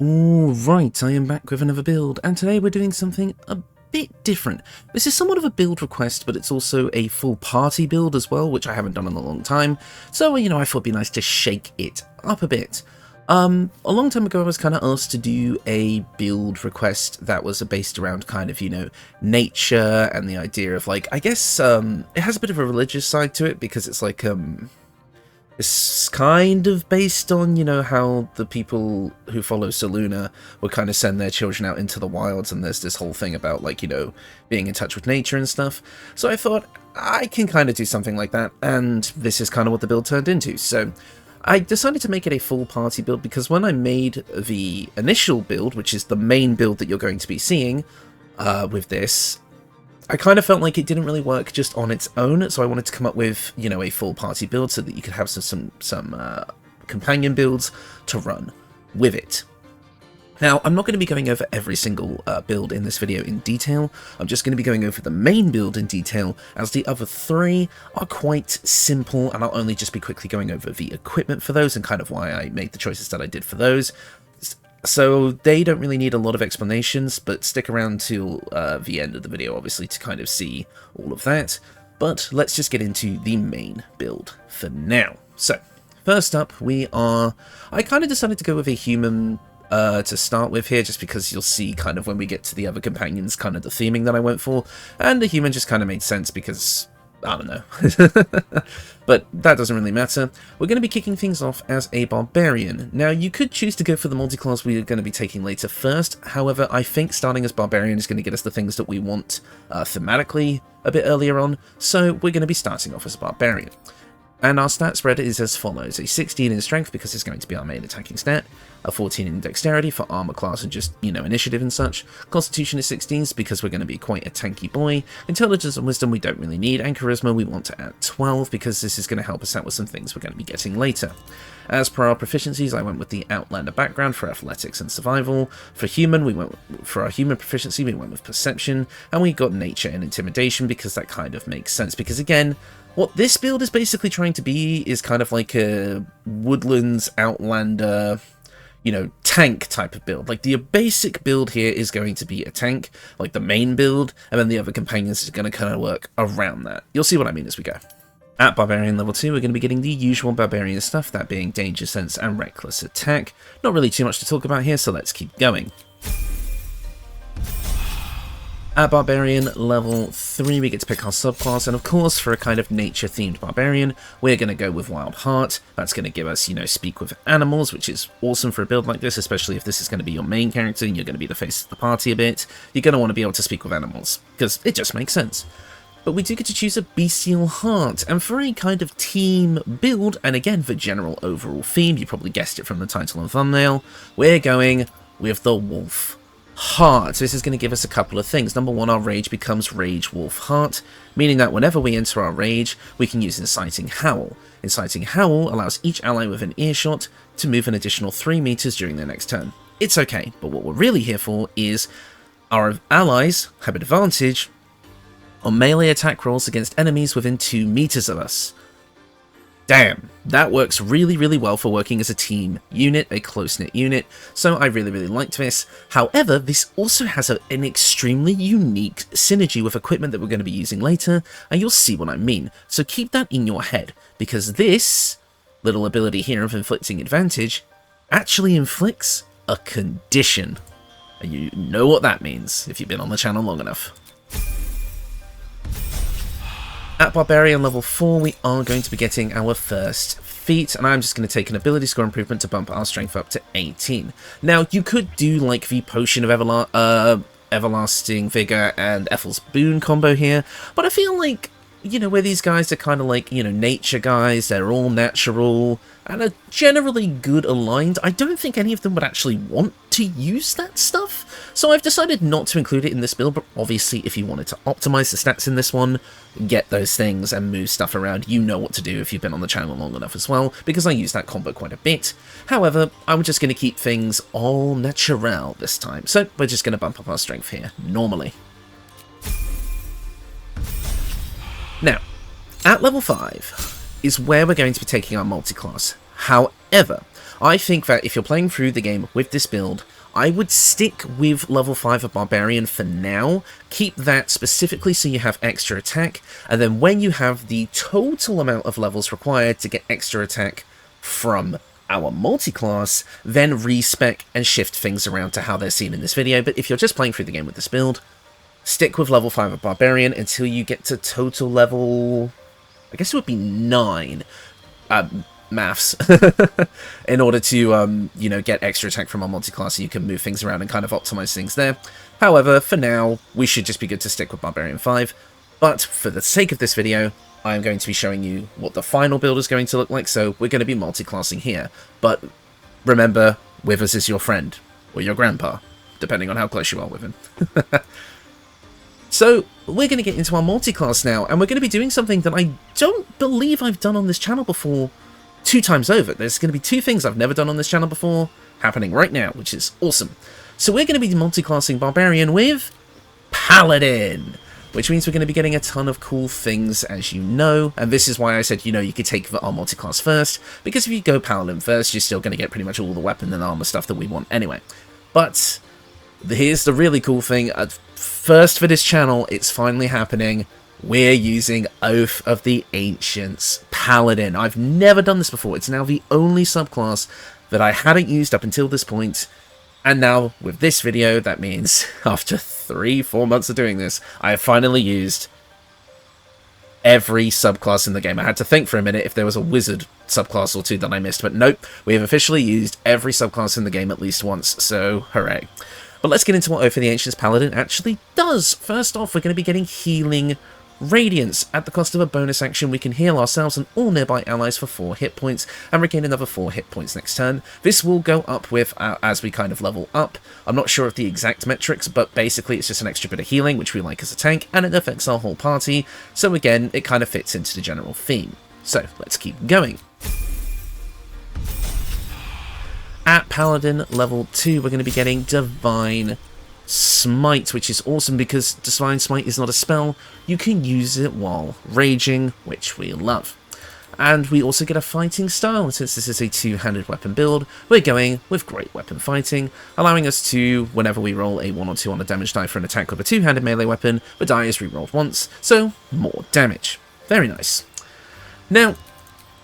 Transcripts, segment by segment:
Alright, I am back with another build, and today we're doing something a bit different. This is somewhat of a build request, but it's also a full party build as well, which I haven't done in a long time, so, I thought it'd be nice to shake it up a bit. A long time ago I was kind of asked to do a build request that was based around kind of, nature and the idea of, like, I guess, it has a bit of a religious side to it, because it's like, it's kind of based on, how the people who follow Selûne would kind of send their children out into the wilds, and there's this whole thing about, like, being in touch with nature and stuff. So I thought, I can kind of do something like that, and this is kind of what the build turned into. So I decided to make it a full party build, because when I made the initial build, which is the main build that you're going to be seeing with this, I kind of felt like it didn't really work just on its own, so I wanted to come up with, a full party build so that you could have some companion builds to run with it. Now, I'm not going to be going over every single build in this video in detail. I'm just going to be going over the main build in detail, as the other three are quite simple, and I'll only just be quickly going over the equipment for those and kind of why I made the choices that I did for those. So they don't really need a lot of explanations, but stick around till the end of the video, obviously, to kind of see all of that. But let's just get into the main build for now. So, first up, I kind of decided to go with a human to start with here, just because you'll see kind of when we get to the other companions, kind of the theming that I went for, and the human just kind of made sense because, I don't know. But that doesn't really matter. We're going to be kicking things off as a Barbarian. Now, you could choose to go for the multi-class we're going to be taking later first. However, I think starting as Barbarian is going to get us the things that we want thematically a bit earlier on. So we're going to be starting off as a Barbarian. And our stat spread is as follows: a 16 in strength, because it's going to be our main attacking stat, a 14 in dexterity for armor class and just, initiative and such, constitution is 16s because we're going to be quite a tanky boy, intelligence and wisdom we don't really need, and charisma we want to add 12 because this is going to help us out with some things we're going to be getting later. As per our proficiencies, I went with the Outlander background for athletics and survival. For our human proficiency, we went with perception, and we got nature and intimidation because that kind of makes sense, because again, what this build is basically trying to be is kind of like a Woodlands Outlander, tank type of build. Like, the basic build here is going to be a tank, like the main build, and then the other companions is going to kind of work around that. You'll see what I mean as we go. At Barbarian level 2, we're going to be getting the usual Barbarian stuff, that being Danger Sense and Reckless Attack. Not really too much to talk about here, so let's keep going. At Barbarian level 3, we get to pick our subclass, and of course, for a kind of nature-themed Barbarian, we're going to go with Wildheart. That's going to give us, speak with animals, which is awesome for a build like this, especially if this is going to be your main character and you're going to be the face of the party a bit. You're going to want to be able to speak with animals, because it just makes sense. But we do get to choose a Bestial Heart, and for a kind of team build, and again, for general overall theme, you probably guessed it from the title and thumbnail, we're going with the Wolf Heart. So this is going to give us a couple of things. Number one, our rage becomes Rage Wolf Heart, meaning that whenever we enter our rage, we can use Inciting Howl. Inciting Howl allows each ally within earshot to move an additional 3 meters during their next turn. It's okay, but what we're really here for is our allies have advantage on melee attack rolls against enemies within 2 meters of us. Damn, that works really, really well for working as a team unit, a close-knit unit, so I really, really liked this. However, this also has an extremely unique synergy with equipment that we're going to be using later, and you'll see what I mean. So keep that in your head, because this little ability here of inflicting advantage actually inflicts a condition. And you know what that means if you've been on the channel long enough. At Barbarian level 4, we are going to be getting our first feat, and I'm just going to take an ability score improvement to bump our strength up to 18. Now, you could do like the Potion of Everlasting Vigor and Ethel's Boon combo here, but I feel like, where these guys are kind of like, nature guys, they're all natural, and are generally good aligned, I don't think any of them would actually want to use that stuff. So I've decided not to include it in this build, but obviously if you wanted to optimize the stats in this one, get those things and move stuff around, you know what to do if you've been on the channel long enough as well, because I use that combo quite a bit. However, I'm just going to keep things all natural this time, so we're just going to bump up our strength here, normally. Now, at level 5 is where we're going to be taking our multi-class. However, I think that if you're playing through the game with this build, I would stick with level 5 of Barbarian for now, keep that specifically so you have extra attack, and then when you have the total amount of levels required to get extra attack from our multi-class, then respec and shift things around to how they're seen in this video. But if you're just playing through the game with this build, stick with level 5 of Barbarian until you get to total level, I guess it would be 9, maths, in order to, you know, get extra attack from our multi-class so you can move things around and kind of optimize things there. However, for now, we should just be good to stick with Barbarian 5. But for the sake of this video, I am going to be showing you what the final build is going to look like, so we're going to be multi-classing here. But remember, Withers is your friend, or your grandpa, depending on how close you are with him. So, we're going to get into our multi-class now, and we're going to be doing something that I don't believe I've done on this channel before 2 times over. There's going to be 2 things I've never done on this channel before, happening right now, which is awesome. So we're going to be multi-classing Barbarian with Paladin, which means we're going to be getting a ton of cool things, as you know, and this is why I said, you know, you could take our multi-class first, because if you go Paladin first, you're still going to get pretty much all the weapon and armor stuff that we want anyway. But here's the really cool thing. First for this channel, it's finally happening. We're using Oath of the Ancients Paladin. I've never done this before. It's now the only subclass that I hadn't used up until this point. And now, with this video, that means after 3-4 months of doing this, I have finally used every subclass in the game. I had to think for a minute if there was a wizard subclass or 2 that I missed, but nope. We have officially used every subclass in the game at least once, so hooray. But let's get into what Oath of the Ancients Paladin actually does. First off, we're going to be getting Healing Radiance. At the cost of a bonus action, we can heal ourselves and all nearby allies for 4 hit points, and regain another 4 hit points next turn. This will go up with as we kind of level up. I'm not sure of the exact metrics, but basically it's just an extra bit of healing, which we like as a tank, and it affects our whole party, so again, it kind of fits into the general theme. So, let's keep going. At Paladin level 2, we're going to be getting Divine Smite, which is awesome because Divine Smite is not a spell. You can use it while raging, which we love. And we also get a fighting style, and since this is a 2-handed weapon build, we're going with Great Weapon Fighting, allowing us to, whenever we roll a 1 or 2 on a damage die for an attack with a 2-handed melee weapon, the die is rerolled once, so more damage. Very nice. Now,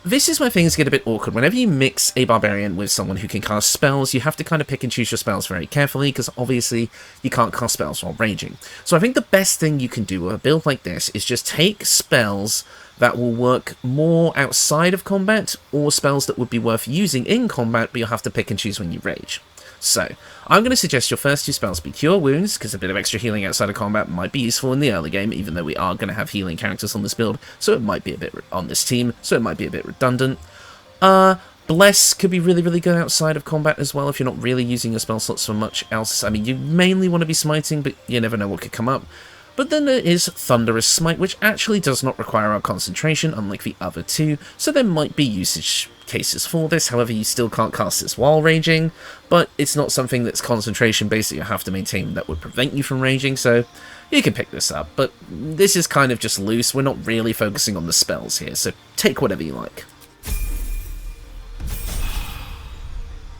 this is where things get a bit awkward. Whenever you mix a Barbarian with someone who can cast spells, you have to kind of pick and choose your spells very carefully, because obviously you can't cast spells while raging. So I think the best thing you can do with a build like this is just take spells that will work more outside of combat, or spells that would be worth using in combat, but you'll have to pick and choose when you rage. So, I'm going to suggest your first 2 spells be Cure Wounds, because a bit of extra healing outside of combat might be useful in the early game, even though we are going to have healing characters on this build, so it might be a bit on this team, so it might be a bit redundant. Bless could be really, really good outside of combat as well, if you're not really using your spell slots for much else. I mean, you mainly want to be smiting, but you never know what could come up. But then there is Thunderous Smite, which actually does not require our concentration, unlike the other 2, so there might be usage cases for this. However, you still can't cast this while raging, but it's not something that's concentration based that you have to maintain that would prevent you from raging, so you can pick this up. But this is kind of just loose. We're not really focusing on the spells here, so take whatever you like.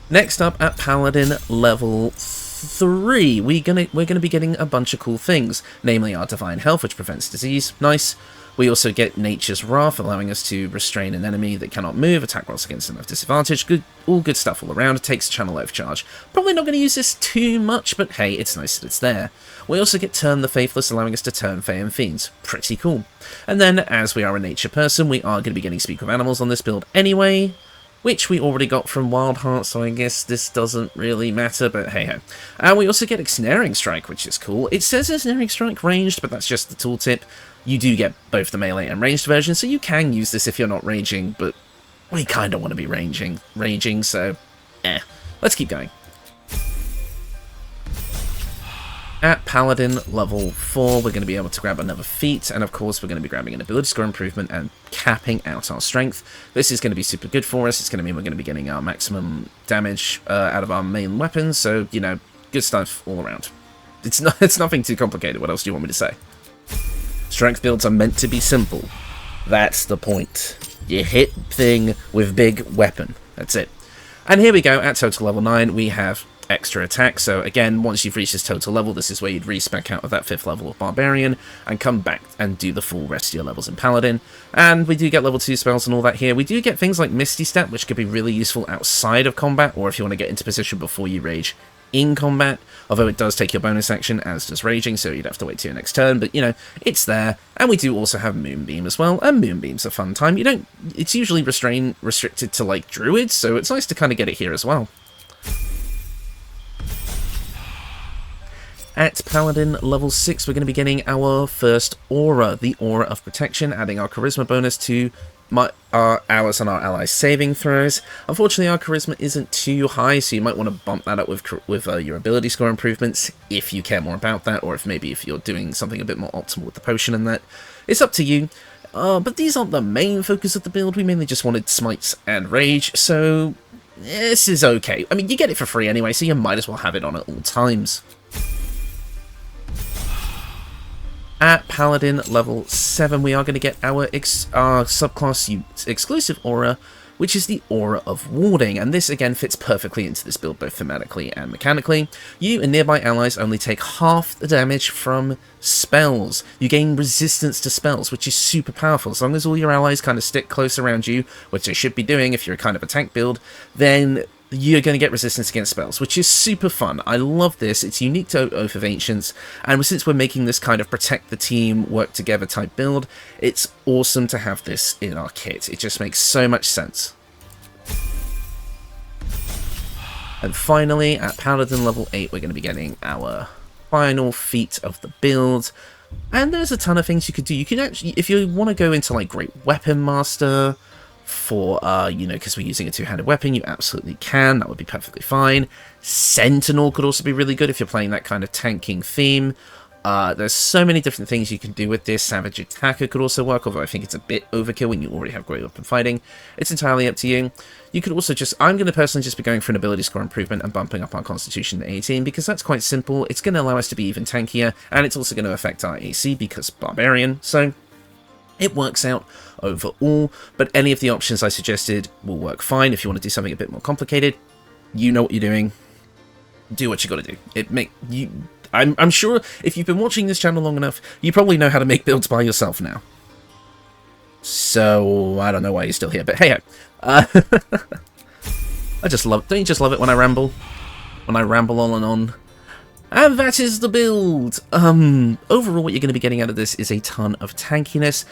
Next up at Paladin level 3, we're gonna be getting a bunch of cool things, namely our Divine Health, which prevents disease. Nice. We also get Nature's Wrath, allowing us to restrain an enemy that cannot move, attack rolls against them at disadvantage. All good stuff all around. It takes Channel Overcharge. Probably not going to use this too much, but hey, it's nice that it's there. We also get Turn the Faithless, allowing us to turn Fae and Fiends. Pretty cool. And then, as we are a nature person, we are going to be getting Speak with Animals on this build anyway, which we already got from Wildheart, so I guess this doesn't really matter, but hey-ho. And we also get Ensnaring Strike, which is cool. It says Ensnaring Strike ranged, but that's just the tooltip. You do get both the melee and ranged version, so you can use this if you're not raging, but we kind of want to be raging, so let's keep going. At Paladin level 4, we're going to be able to grab another feat, and of course we're going to be grabbing an ability score improvement and capping out our strength. This is going to be super good for us. It's going to mean we're going to be getting our maximum damage out of our main weapons, so, you know, good stuff all around. It's nothing too complicated. What else do you want me to say? Strength builds are meant to be simple. That's the point. You hit thing with big weapon. That's it. And here we go, at total level 9, we have extra attack. So again, once you've reached this total level, this is where you'd respec out of that 5th level of Barbarian and come back and do the full rest of your levels in Paladin. And we do get level 2 spells and all that here. We do get things like Misty Step, which could be really useful outside of combat, or if you want to get into position before you rage in combat, although it does take your bonus action, as does raging, so you'd have to wait till your next turn, but you know, it's there. And we do also have Moonbeam as well, and Moonbeam's a fun time. It's usually restricted to like Druids, so it's nice to kind of get it here as well. At Paladin level 6, we're going to be getting our first aura, the Aura of Protection, adding our Charisma bonus to ours and our allies' saving throws. Unfortunately, our Charisma isn't too high, so you might want to bump that up with your ability score improvements, if you care more about that, or if you're doing something a bit more optimal with the potion and that. It's up to you. But these aren't the main focus of the build. We mainly just wanted Smites and Rage, so this is okay. I mean, you get it for free anyway, so you might as well have it on at all times. At Paladin level 7, we are going to get our subclass exclusive aura, which is the Aura of Warding, and this again fits perfectly into this build both thematically and mechanically. You and nearby allies only take half the damage from spells. You gain resistance to spells, which is super powerful. As long as all your allies kind of stick close around you, which they should be doing if you're kind of a tank build, then you're going to get resistance against spells, which is super fun. I love this. It's unique to Oath of Ancients, and since we're making this kind of protect the team, work together type build, it's awesome to have this in our kit. It just makes so much sense. And finally, at Paladin level 8, we're going to be getting our final feat of the build. And there's a ton of things you could do. You can actually, if you want to go into like Great Weapon Master, for, you know, because we're using a two-handed weapon, you absolutely can. That would be perfectly fine. Sentinel could also be really good if you're playing that kind of tanking theme. There's so many different things you can do with this. Savage Attacker could also work, although I think it's a bit overkill when you already have great weapon fighting. It's entirely up to you. You could also I'm going to personally just be going for an ability score improvement and bumping up our Constitution to 18, because that's quite simple. It's going to allow us to be even tankier, and it's also going to affect our AC because Barbarian, so it works out overall, but any of the options I suggested will work fine. If you want to do something a bit more complicated, you know what you're doing. Do what you got to do. I'm sure if you've been watching this channel long enough, you probably know how to make builds by yourself now. So I don't know why you're still here, but hey, I just love. Don't you just love it when I ramble? When I ramble on and on. And that is the build! Overall, what you're going to be getting out of this is a ton of tankiness,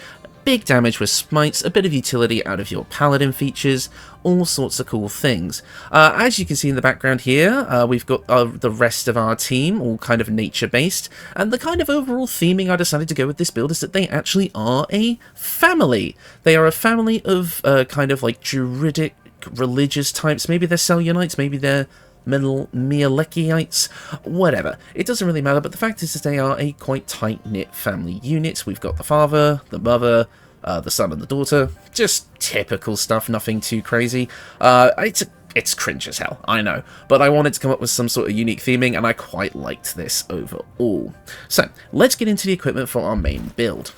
big damage with smites, a bit of utility out of your Paladin features, all sorts of cool things. As you can see in the background here, we've got the rest of our team, all kind of nature-based, and the kind of overall theming I decided to go with this build is that they actually are a family. They are a family of kind of like druidic religious types. Maybe they're Selenites, maybe they're Mialekiites, whatever. It doesn't really matter, but the fact is that they are a quite tight-knit family unit. We've got the father, the mother, the son and the daughter. Just typical stuff, nothing too crazy. It's cringe as hell, I know, but I wanted to come up with some sort of unique theming, and I quite liked this overall. So, let's get into the equipment for our main build.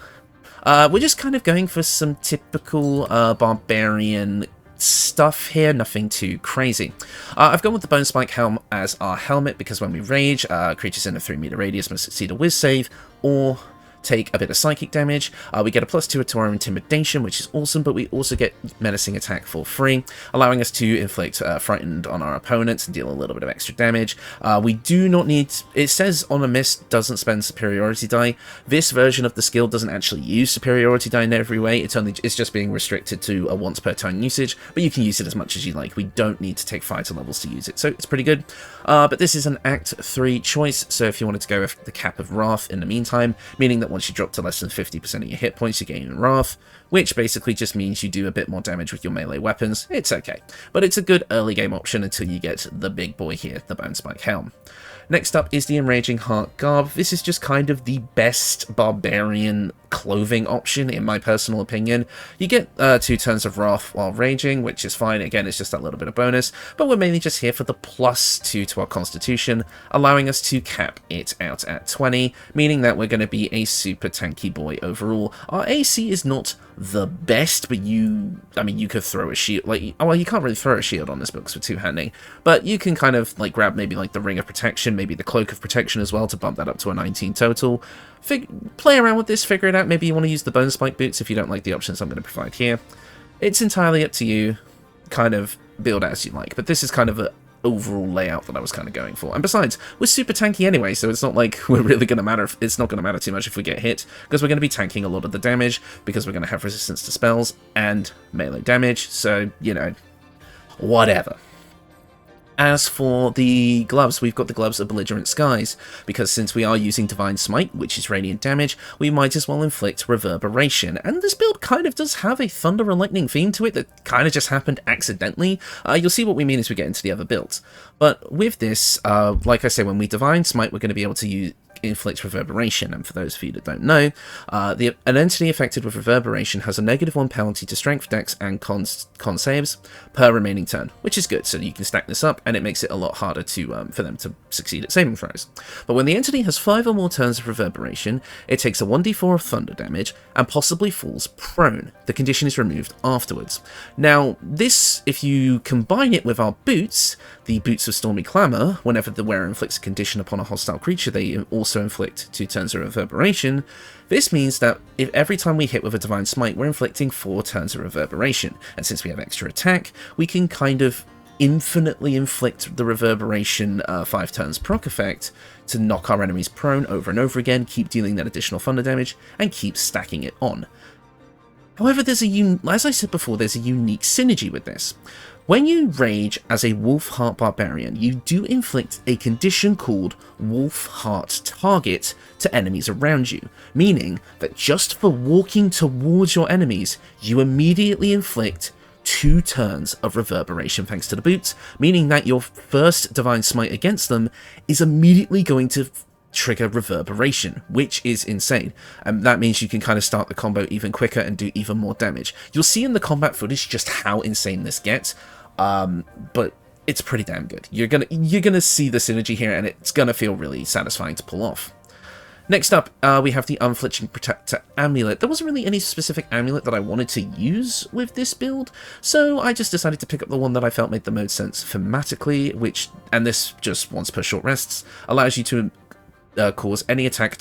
We're just kind of going for some typical Barbarian stuff here, nothing too crazy. I've gone with the Bone Spike Helm as our helmet because when we rage, creatures in a 3-meter radius must succeed a Whiz save or take a bit of psychic damage. We get a +2 to our intimidation, which is awesome, but we also get menacing attack for free, allowing us to inflict frightened on our opponents and deal a little bit of extra damage. We do not need, it says on a miss doesn't spend superiority die. This version of the skill doesn't actually use superiority die in every way. It's just being restricted to a once per turn usage, but you can use it as much as you like. We don't need to take fighter levels to use it, so it's pretty good. But this is an Act 3 choice, so if you wanted to go with the Cap of Wrath in the meantime, meaning that once you drop to less than 50% of your hit points, you gain Wrath, which basically just means you do a bit more damage with your melee weapons. It's okay, but it's a good early game option until you get the big boy here, the Bone Spike Helm. Next up is the Enraging Heart Garb. This is just kind of the best Barbarian clothing option, in my personal opinion. You get 2 turns of Wrath while raging, which is fine. Again, it's just that little bit of bonus, but we're mainly just here for the +2 to our Constitution, allowing us to cap it out at 20, meaning that we're going to be a super tanky boy overall. Our AC is not the best, but I mean, you could throw a shield, like, oh, well, you can't really throw a shield on this book, for two-handing, but you can kind of, like, grab maybe, like, the Ring of Protection, maybe the Cloak of Protection as well, to bump that up to a 19 total. Play around with this, figure it out. Maybe you want to use the Bone Spike Boots if you don't like the options I'm going to provide here. It's entirely up to you, kind of build as you like, but this is kind of a overall layout that I was kind of going for. And besides, we're super tanky anyway, so it's not like we're really going to matter. It's not going to matter too much if we get hit, because we're going to be tanking a lot of the damage, because we're going to have resistance to spells and melee damage, so, you know, whatever. As for the gloves, we've got the gloves of Belligerent Skies, because since we are using Divine Smite, which is radiant damage, we might as well inflict Reverberation, and this build kind of does have a Thunder and Lightning theme to it that kind of just happened accidentally. You'll see what we mean as we get into the other builds. But with this, like I say, when we Divine Smite, we're going to be able to inflict Reverberation, and for those of you that don't know, an entity affected with Reverberation has a -1 penalty to Strength, Dex, and con saves per remaining turn, which is good, so you can stack this up, and it makes it a lot harder to for them to succeed at saving throws. But when the entity has 5 or more turns of Reverberation, it takes a 1d4 of thunder damage, and possibly falls prone. The condition is removed afterwards. Now, this, if you combine it with our boots, the Boots of Stormy Clamour, whenever the wearer inflicts a condition upon a hostile creature, they also inflict 2 turns of Reverberation. This means that if every time we hit with a Divine Smite, we're inflicting 4 turns of Reverberation, and since we have extra attack, we can kind of infinitely inflict the Reverberation 5 turns proc effect to knock our enemies prone over and over again, keep dealing that additional thunder damage, and keep stacking it on. However, as I said before, there's a unique synergy with this. When you rage as a Wildheart Barbarian, you do inflict a condition called Wildheart Target to enemies around you, meaning that just for walking towards your enemies, you immediately inflict 2 turns of Reverberation thanks to the boots, meaning that your first Divine Smite against them is immediately going to trigger Reverberation, which is insane. And that means you can kind of start the combo even quicker and do even more damage. You'll see in the combat footage just how insane this gets. But it's pretty damn good. You're gonna see the synergy here, and it's gonna feel really satisfying to pull off. Next up, we have the Unflinching Protector Amulet. There wasn't really any specific amulet that I wanted to use with this build, so I just decided to pick up the one that I felt made the most sense thematically, and this just once per short rests, allows you to cause any attack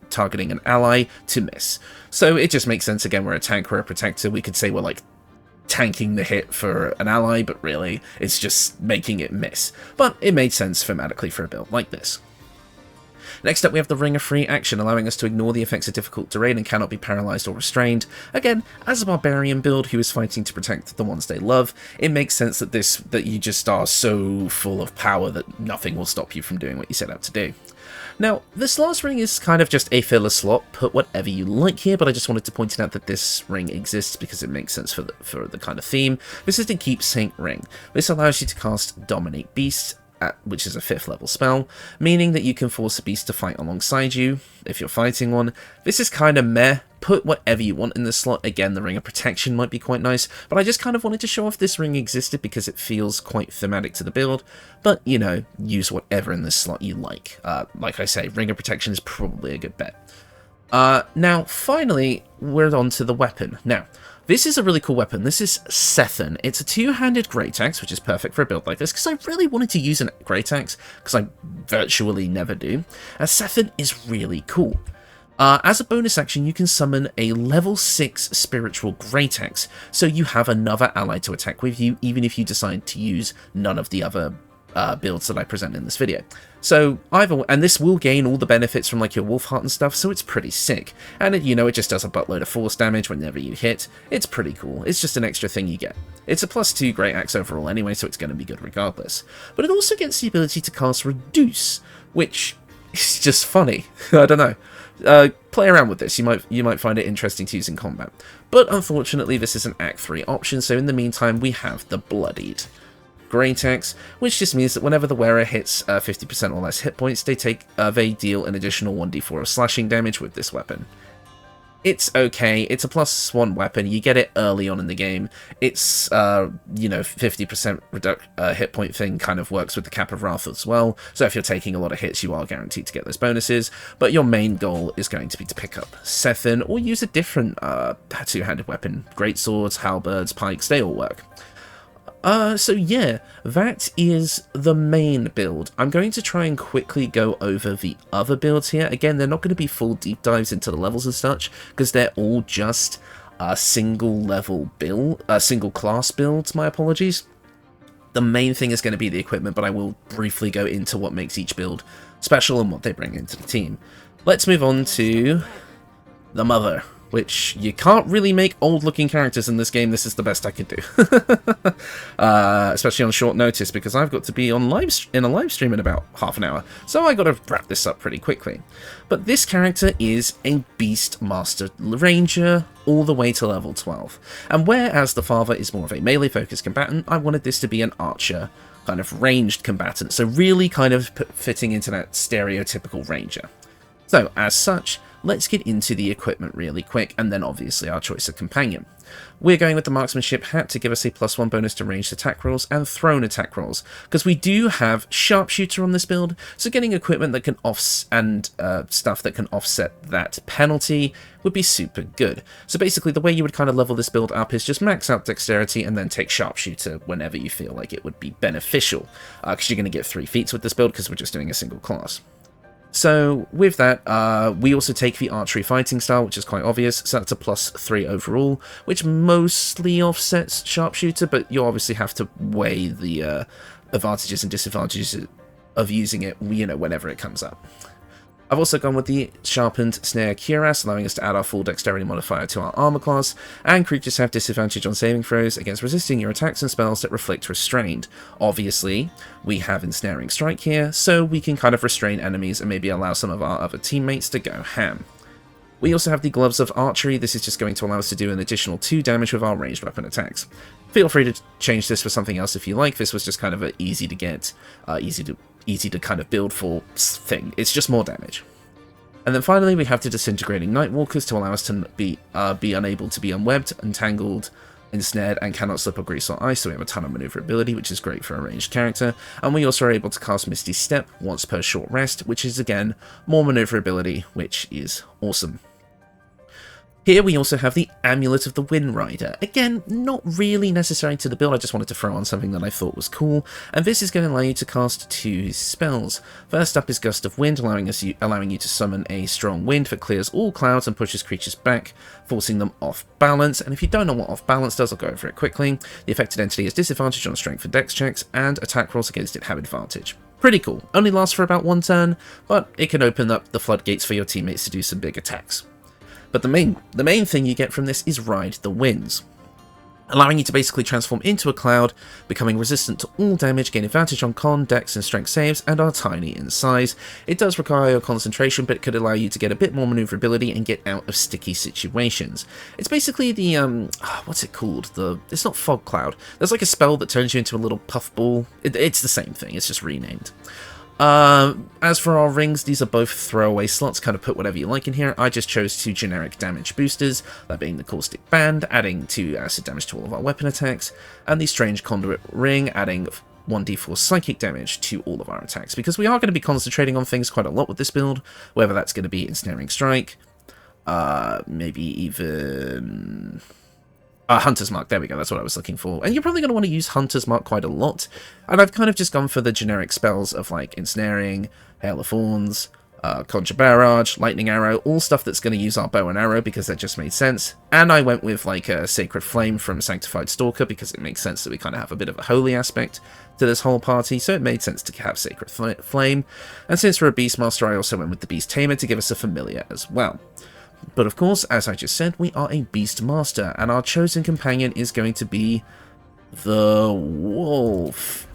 targeting an ally to miss. So it just makes sense. Again, we're a tank, we're a protector. We could say we're like tanking the hit for an ally, but really it's just making it miss. But it made sense thematically for a build like this. Next up, we have the Ring of Free Action, allowing us to ignore the effects of difficult terrain and cannot be paralyzed or restrained. Again, as a barbarian build who is fighting to protect the ones they love, it makes sense that you just are so full of power that nothing will stop you from doing what you set out to do. Now, this last ring is kind of just a filler slot, put whatever you like here, but I just wanted to point out that this ring exists because it makes sense for the kind of theme. This is the Keepsake Ring. This allows you to cast Dominate Beast, which is a 5th level spell, meaning that you can force a beast to fight alongside you if you're fighting one. This is kind of meh. Put whatever you want in this slot. Again, the Ring of Protection might be quite nice, but I just kind of wanted to show off this ring existed because it feels quite thematic to the build. But, you know, use whatever in this slot you like. Like I say, Ring of Protection is probably a good bet. Now, finally, we're on to the weapon. Now, this is a really cool weapon. This is Sethen. It's a 2-handed Great Axe, which is perfect for a build like this, because I really wanted to use a Great Axe, because I virtually never do. And Sethen is really cool. As a bonus action, you can summon a level 6 Spiritual Great Axe, so you have another ally to attack with you, even if you decide to use none of the other builds that I present in this video. So and this will gain all the benefits from like your Wildheart and stuff, so it's pretty sick. And it just does a buttload of force damage whenever you hit. It's pretty cool. It's just an extra thing you get. It's a +2 Great Axe overall anyway, so it's going to be good regardless. But it also gets the ability to cast Reduce, which is just funny. I don't know. Play around with this. You might find it interesting to use in combat. But unfortunately, this is an Act 3 option, so in the meantime, we have the Bloodied Great Axe, which just means that whenever the wearer hits 50% or less hit points, they deal an additional 1d4 of slashing damage with this weapon. It's okay. It's a +1 weapon. You get it early on in the game. It's, 50% hit point thing kind of works with the Cap of Wrath as well. So if you're taking a lot of hits, you are guaranteed to get those bonuses. But your main goal is going to be to pick up Sethin or use a different two-handed weapon. Greatswords, halberds, pikes, they all work. So yeah, that is the main build. I'm going to try and quickly go over the other builds here. Again, they're not going to be full deep dives into the levels and such, because they're all just single class builds, my apologies. The main thing is going to be the equipment, but I will briefly go into what makes each build special and what they bring into the team. Let's move on to the Mother, which you can't really make old-looking characters in this game. This is the best I could do. Especially on short notice, because I've got to be on in a live stream in about half an hour, so I got to wrap this up pretty quickly. But this character is a Beast Master Ranger, all the way to level 12. And whereas the father is more of a melee-focused combatant, I wanted this to be an archer, kind of ranged combatant, so really kind of fitting into that stereotypical ranger. So, as such, let's get into the equipment really quick, and then obviously our choice of companion. We're going with the marksmanship hat to give us a +1 bonus to ranged attack rolls and thrown attack rolls, because we do have sharpshooter on this build, so getting equipment that can stuff that can offset that penalty would be super good. So basically the way you would kind of level this build up is just max out dexterity and then take sharpshooter whenever you feel like it would be beneficial, because you're going to get 3 feats with this build because we're just doing a single class. So with that, we also take the archery fighting style, which is quite obvious, so that's a +3 overall, which mostly offsets sharpshooter, but you obviously have to weigh the advantages and disadvantages of using it, whenever it comes up. I've also gone with the Sharpened Snare Cuirass, allowing us to add our full dexterity modifier to our armor class, and creatures have disadvantage on saving throws against resisting your attacks and spells that reflect restrained. Obviously, we have Ensnaring Strike here, so we can kind of restrain enemies and maybe allow some of our other teammates to go ham. We also have the Gloves of Archery. This is just going to allow us to do an additional 2 damage with our ranged weapon attacks. Feel free to change this for something else if you like. This was just kind of an easy to get, easy to kind of build for thing. It's just more damage. And then finally we have the Disintegrating Nightwalkers to allow us to be unable to be unwebbed, entangled, ensnared, and cannot slip or grease or ice, so we have a ton of maneuverability, which is great for a ranged character. And we also are able to cast Misty Step once per short rest, which is again more maneuverability, which is awesome. Here we also have the Amulet of the Wind Rider. Again, not really necessary to the build, I just wanted to throw on something that I thought was cool, and this is going to allow you to cast 2 spells. First up is Gust of Wind, allowing you to summon a strong wind that clears all clouds and pushes creatures back, forcing them off balance. And if you don't know what off balance does, I'll go over it quickly. The affected entity has disadvantage on strength and dex checks, and attack rolls against it have advantage. Pretty cool. Only lasts for about 1 turn, but it can open up the floodgates for your teammates to do some big attacks. But the main thing you get from this is Ride the Winds, allowing you to basically transform into a cloud, becoming resistant to all damage, gain advantage on con, dex, and strength saves, and are tiny in size. It does require your concentration, but it could allow you to get a bit more maneuverability and get out of sticky situations. It's basically the, what's it called? It's not Fog Cloud. There's like a spell that turns you into a little puffball. It's the same thing, it's just renamed. As for our rings, these are both throwaway slots, kind of put whatever you like in here. I just chose 2 generic damage boosters, that being the Caustic Band, adding 2 acid damage to all of our weapon attacks, and the Strange Conduit Ring, adding 1d4 psychic damage to all of our attacks, because we are going to be concentrating on things quite a lot with this build, whether that's going to be Ensnaring Strike, maybe even Hunter's Mark, there we go, that's what I was looking for. And you're probably going to want to use Hunter's Mark quite a lot. And I've kind of just gone for the generic spells of like Ensnaring, Hail of Thorns, Conjure Barrage, Lightning Arrow, all stuff that's going to use our bow and arrow because that just made sense. And I went with like a Sacred Flame from Sanctified Stalker because it makes sense that we kind of have a bit of a holy aspect to this whole party, so it made sense to have Sacred Flame. And since we're a Beastmaster, I also went with the Beast Tamer to give us a familiar as well. But of course, as I just said, we are a Beast Master, and our chosen companion is going to be the Wolf.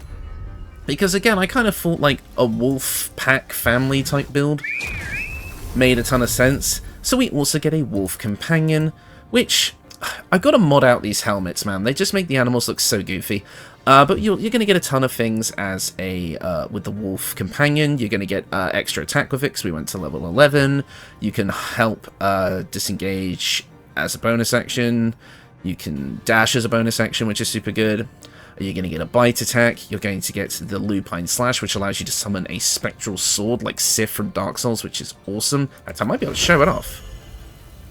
Because again, I kind of thought like a wolf pack family type build made a ton of sense. So we also get a Wolf companion, which I've got to mod out these helmets, man. They just make the animals look so goofy. But you're going to get a ton of things as a with the wolf companion. You're going to get extra attack with it because we went to level 11. You can help disengage as a bonus action. You can dash as a bonus action, which is super good. You're going to get a bite attack. You're going to get the Lupine Slash, which allows you to summon a spectral sword like Sif from Dark Souls, which is awesome. In fact, I might be able to show it off.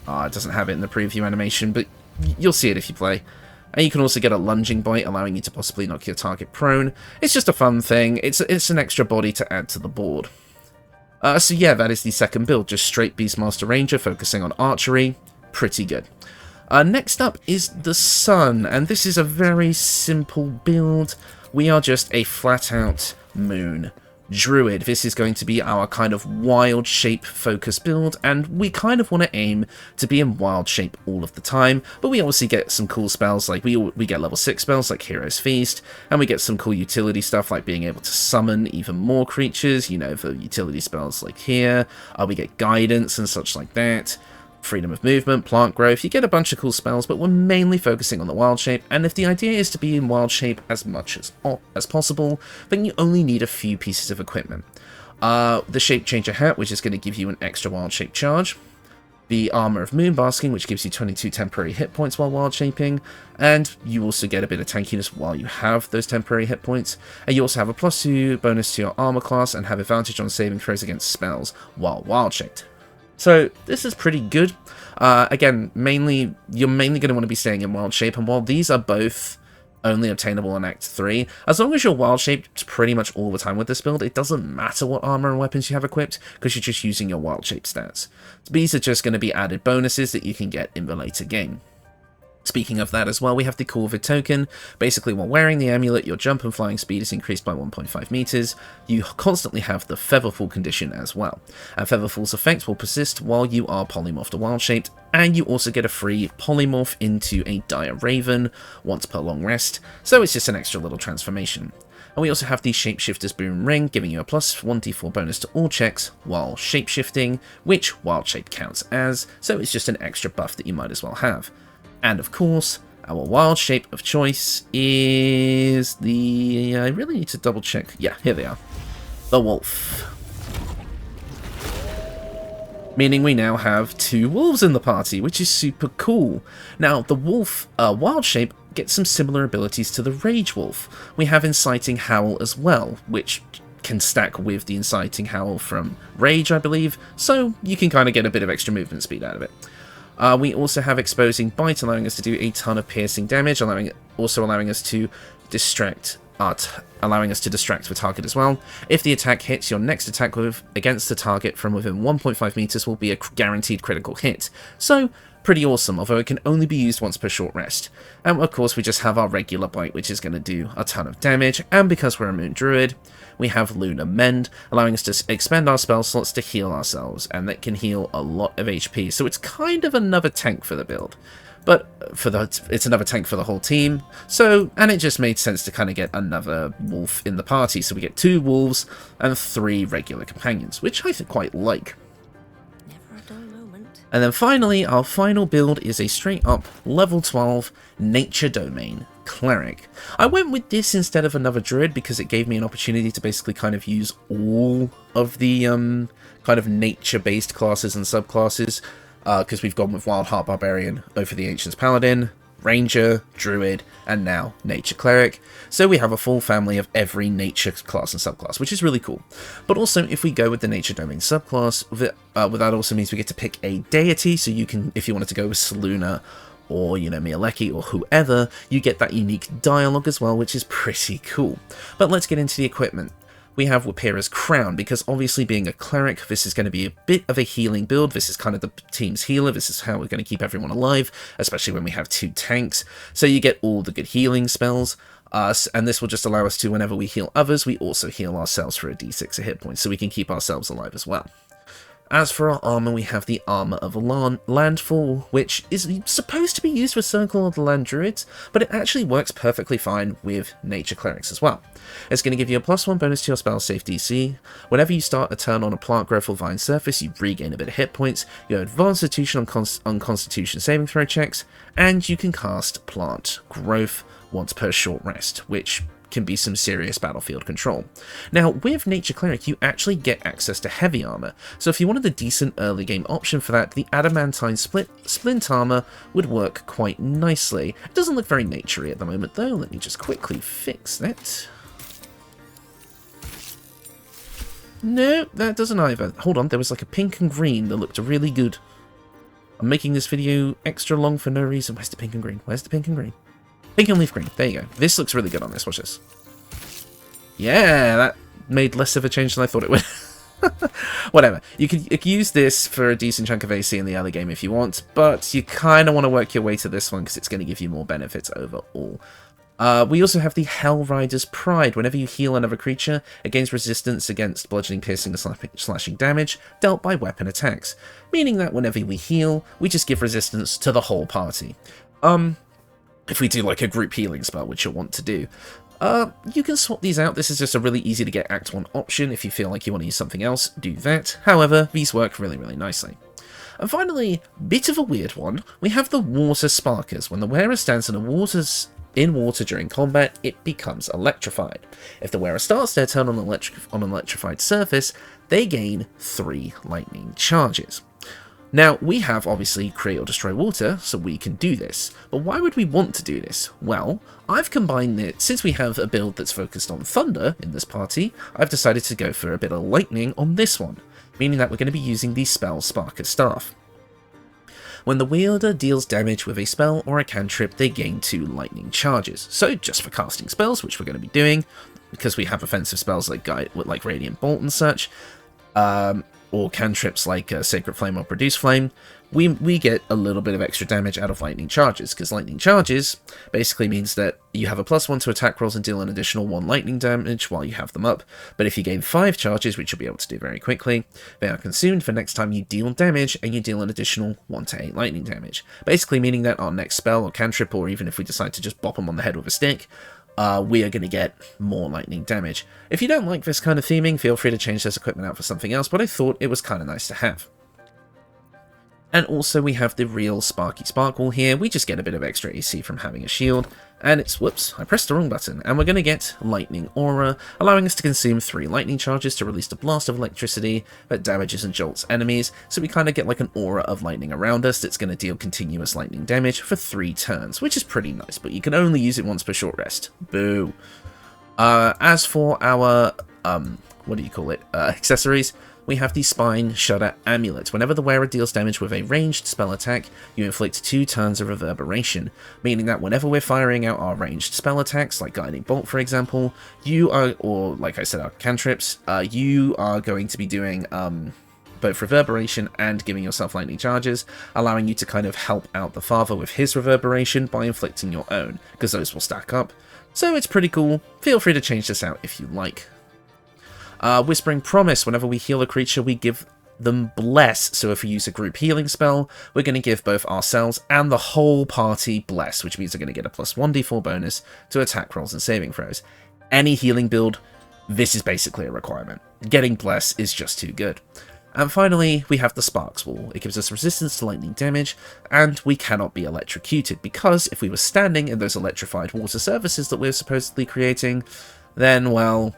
It doesn't have it in the preview animation, but you'll see it if you play. And you can also get a lunging bite, allowing you to possibly knock your target prone. It's just a fun thing. It's an extra body to add to the board. So yeah, that is the second build. Just straight Beastmaster Ranger, focusing on archery. Pretty good. Next up is the Sun, and this is a very simple build. We are just a flat-out Moon Druid. This is going to be our kind of wild shape focus build, and we kind of want to aim to be in wild shape all of the time, but we obviously get some cool spells, like we get level 6 spells like Hero's Feast, and we get some cool utility stuff like being able to summon even more creatures, you know, the utility spells like here. We get guidance and such like that. Freedom of movement, plant growth, you get a bunch of cool spells, but we're mainly focusing on the wild shape, and if the idea is to be in wild shape as much as possible, then you only need a few pieces of equipment. The Shape Changer Hat, which is going to give you an extra wild shape charge, the Armour of Moonbasking, which gives you 22 temporary hit points while wild shaping, and you also get a bit of tankiness while you have those temporary hit points, and you also have a +2 bonus to your armor class, and have advantage on saving throws against spells while wild shaped. So this is pretty good. Again, you're mainly going to want to be staying in wild shape, and while these are both only obtainable in Act 3, as long as you're wild shaped pretty much all the time with this build, it doesn't matter what armor and weapons you have equipped, because you're just using your wild shape stats. So these are just going to be added bonuses that you can get in the later game. Speaking of that as well, we have the Corvid token. Basically, while wearing the amulet, your jump and flying speed is increased by 1.5 meters. You constantly have the Featherfall condition as well. And Featherfall's effect will persist while you are polymorphed or wild-shaped, and you also get a free polymorph into a Dire Raven once per long rest, so it's just an extra little transformation. And we also have the Shapeshifter's Boom Ring, giving you a +1d4 bonus to all checks while shapeshifting, which wild shape counts as, so it's just an extra buff that you might as well have. And of course, our wild shape of choice is the... I really need to double check. Yeah, here they are. The wolf. Meaning we now have 2 wolves in the party, which is super cool. Now, the wolf wild shape gets some similar abilities to the Rage Wolf. We have Inciting Howl as well, which can stack with the Inciting Howl from Rage, I believe, so you can kind of get a bit of extra movement speed out of it. We also have Exposing Bite, allowing us to do a ton of piercing damage, also allowing us to distract the target as well. If the attack hits, your next attack against the target from within 1.5 meters will be a guaranteed critical hit. So, pretty awesome, although it can only be used once per short rest. And of course, we just have our regular bite, which is going to do a ton of damage, and because we're a Moon Druid, we have Lunar Mend, allowing us to expend our spell slots to heal ourselves, and that can heal a lot of HP, so it's kind of another tank for the build. But it's another tank for the whole team, and it just made sense to kind of get another wolf in the party, so we get 2 wolves and 3 regular companions, which I quite like. And then finally, our final build is a straight-up level 12 Nature Domain Cleric. I went with this instead of another Druid because it gave me an opportunity to basically kind of use all of the kind of nature-based classes and subclasses, because we've gone with Wildheart Barbarian over the Ancients Paladin, Ranger, Druid, and now Nature Cleric. So we have a full family of every nature class and subclass, which is really cool. But also, if we go with the Nature Domain subclass, that also means we get to pick a deity, so you can, if you wanted to go with Selûne, or, you know, Mialeki, or whoever, you get that unique dialogue as well, which is pretty cool. But let's get into the equipment. We have Wapira's Crown, because obviously being a cleric, this is going to be a bit of a healing build. This is kind of the team's healer. This is how we're going to keep everyone alive, especially when we have 2 tanks. So you get all the good healing spells, and this will just allow us to, whenever we heal others, we also heal ourselves for a d6 of hit points, so we can keep ourselves alive as well. As for our armour, we have the Armour of Landfall, which is supposed to be used with Circle of the Land Druids, but it actually works perfectly fine with Nature Clerics as well. It's going to give you a +1 bonus to your spell save DC. Whenever you start a turn on a plant growth or vine surface, you regain a bit of hit points, you have advanced Constitution on Constitution saving throw checks, and you can cast Plant Growth once per short rest, which can be some serious battlefield control. Now, with Nature Cleric, you actually get access to heavy armor, so if you wanted a decent early game option for that, the Adamantine Splint armor would work quite nicely. It doesn't look very naturey at the moment though. Let me just quickly fix that. No, that doesn't either. Hold on, there was like a pink and green that looked really good. I'm making this video extra long for no reason. Where's the pink and green? Where's the pink and green? Pink and leaf green. There you go. This looks really good on this. Watch this. Yeah, that made less of a change than I thought it would. Whatever. You can use this for a decent chunk of AC in the early game if you want, but you kind of want to work your way to this one because it's going to give you more benefits overall. We also have the Hell Rider's Pride. Whenever you heal another creature, it gains resistance against bludgeoning, piercing, and slashing damage dealt by weapon attacks, meaning that whenever we heal, we just give resistance to the whole party. If we do like a group healing spell, which you'll want to do. You can swap these out. This is just a really easy to get Act 1 option. If you feel like you want to use something else, do that. However, these work really, really nicely. And finally, bit of a weird one, we have the Water Sparkers. When the wearer stands in water during combat, it becomes electrified. If the wearer starts their turn on an electrified surface, they gain 3 lightning charges. Now, we have, obviously, Create or Destroy Water, so we can do this. But why would we want to do this? Well, I've combined it, since we have a build that's focused on Thunder in this party, I've decided to go for a bit of Lightning on this one, meaning that we're going to be using the spell Sparker's Staff. When the wielder deals damage with a spell or a cantrip, they gain 2 lightning charges. So, just for casting spells, which we're going to be doing, because we have offensive spells like Radiant Bolt and such, or cantrips like Sacred Flame or Produce Flame, we get a little bit of extra damage out of lightning charges, because lightning charges basically means that you have a +1 to attack rolls and deal an additional 1 lightning damage while you have them up, but if you gain 5 charges, which you'll be able to do very quickly, they are consumed for next time you deal damage, and you deal an additional 1 to 8 lightning damage, basically meaning that our next spell or cantrip, or even if we decide to just bop them on the head with a stick, we are going to get more lightning damage. If you don't like this kind of theming, feel free to change this equipment out for something else, but I thought it was kind of nice to have. And also we have the real Sparky Sparkle here. We just get a bit of extra AC from having a shield, and it's, whoops, I pressed the wrong button, and we're going to get Lightning Aura, allowing us to consume 3 lightning charges to release a blast of electricity that damages and jolts enemies, so we kind of get like an aura of lightning around us that's going to deal continuous lightning damage for 3 turns, which is pretty nice, but you can only use it once per short rest. Boo. As for our, accessories, we have the Spine Shudder Amulet. Whenever the wearer deals damage with a ranged spell attack, you inflict 2 turns of reverberation, meaning that whenever we're firing out our ranged spell attacks, like Guiding Bolt for example, you are, or like I said, our cantrips, you are going to be doing both reverberation and giving yourself lightning charges, allowing you to kind of help out the father with his reverberation by inflicting your own, because those will stack up. So it's pretty cool. Feel free to change this out if you like. Whispering Promise. Whenever we heal a creature, we give them Bless. So if we use a group healing spell, we're going to give both ourselves and the whole party Bless, which means we're going to get a +1d4 bonus to attack rolls and saving throws. Any healing build, this is basically a requirement. Getting Bless is just too good. And finally, we have the Sparks Wall. It gives us resistance to lightning damage, and we cannot be electrocuted, because if we were standing in those electrified water surfaces that we're supposedly creating, then, well,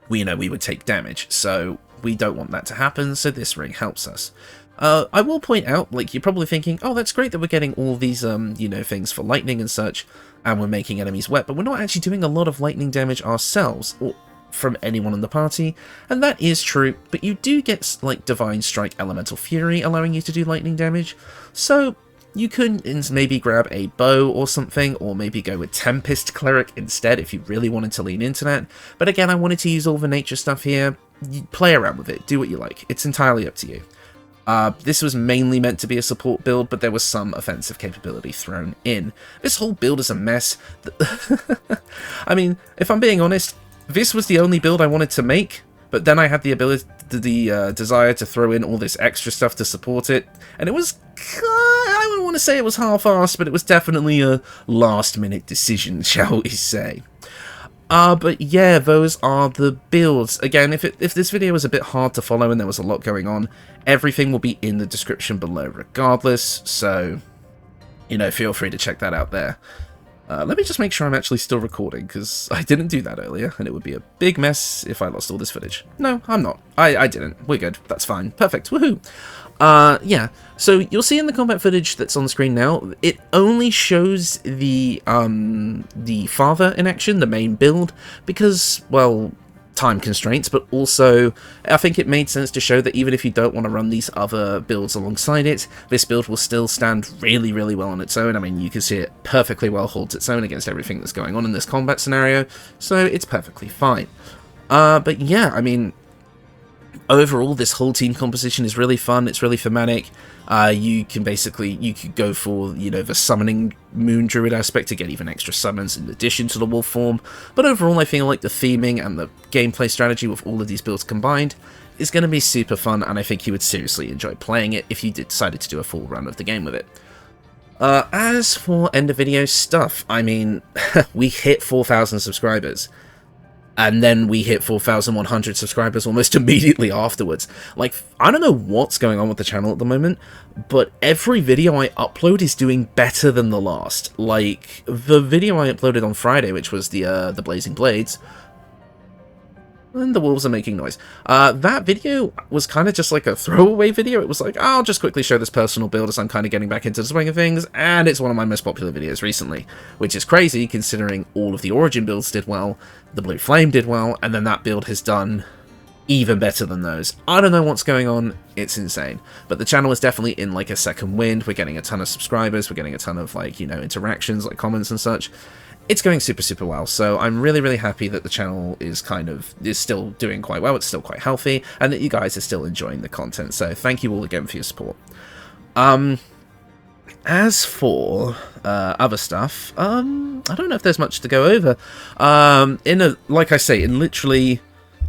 we know we would take damage, so we don't want that to happen, so this ring helps us. I will point out, like, you're probably thinking, oh, that's great that we're getting all these, things for lightning and such, and we're making enemies wet, but we're not actually doing a lot of lightning damage ourselves, or from anyone in the party, and that is true, but you do get, like, Divine Strike Elemental Fury allowing you to do lightning damage, so you could maybe grab a bow or something, or maybe go with Tempest Cleric instead if you really wanted to lean into that. But again, I wanted to use all the nature stuff here. You play around with it, do what you like. It's entirely up to you. This was mainly meant to be a support build, but there was some offensive capability thrown in. This whole build is a mess. I mean, if I'm being honest, this was the only build I wanted to make, but then I had the the desire to throw in all this extra stuff to support it, and it was, I wouldn't want to say it was half-assed, but it was definitely a last-minute decision, shall we say. But yeah, those are the builds. Again, if this video was a bit hard to follow and there was a lot going on, everything will be in the description below regardless, so, you know, feel free to check that out there. Let me just make sure I'm actually still recording, because I didn't do that earlier, and it would be a big mess if I lost all this footage. No, I'm not. I didn't. We're good. That's fine. Perfect. Woohoo! Yeah, so you'll see in the combat footage that's on the screen now, it only shows the father in action, the main build, because, well, time constraints, but also I think it made sense to show that even if you don't want to run these other builds alongside it, this build will still stand really, really well on its own. I mean, you can see it perfectly well holds its own against everything that's going on in this combat scenario, so it's perfectly fine. But yeah, I mean, overall, this whole team composition is really fun, it's really thematic. You could go for, you know, the summoning Moon Druid aspect to get even extra summons in addition to the wolf form, but overall I feel like the theming and the gameplay strategy with all of these builds combined is going to be super fun, and I think you would seriously enjoy playing it if you decided to do a full run of the game with it. As for end of video stuff, I mean, we hit 4,000 subscribers. And then we hit 4,100 subscribers almost immediately afterwards. Like, I don't know what's going on with the channel at the moment, but every video I upload is doing better than the last. Like, the video I uploaded on Friday, which was the Blazing Blades, and the wolves are making noise. That video was kind of just like a throwaway video. It was like, I'll just quickly show this personal build as I'm kind of getting back into the swing of things, and it's one of my most popular videos recently, which is crazy considering all of the Origin builds did well, the Blue Flame did well, and then that build has done even better than those. I don't know what's going on, it's insane. But the channel is definitely in like a second wind, we're getting a ton of subscribers, we're getting a ton of like, you know, interactions, like comments and such. It's going super, super well, so I'm really, really happy that the channel is still doing quite well, it's still quite healthy, and that you guys are still enjoying the content, so thank you all again for your support. As for other stuff, I don't know if there's much to go over. Like I say, in literally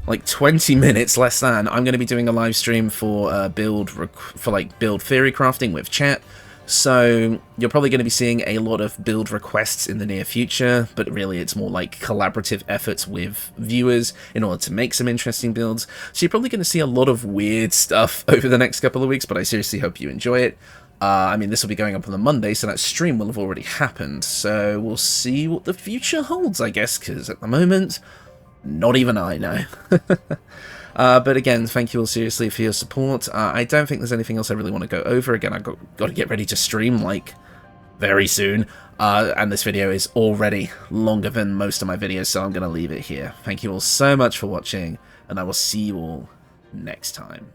like 20 minutes less than, I'm going to be doing a live stream for build theory crafting with chat. So you're probably going to be seeing a lot of build requests in the near future, but really it's more like collaborative efforts with viewers in order to make some interesting builds. So you're probably going to see a lot of weird stuff over the next couple of weeks, but I seriously hope you enjoy it. I mean, this will be going up on the Monday, so that stream will have already happened. So we'll see what the future holds, I guess, because at the moment, not even I know. But again, thank you all seriously for your support. I don't think there's anything else I really want to go over. Again, I've got to get ready to stream, like, very soon. And this video is already longer than most of my videos, so I'm going to leave it here. Thank you all so much for watching, and I will see you all next time.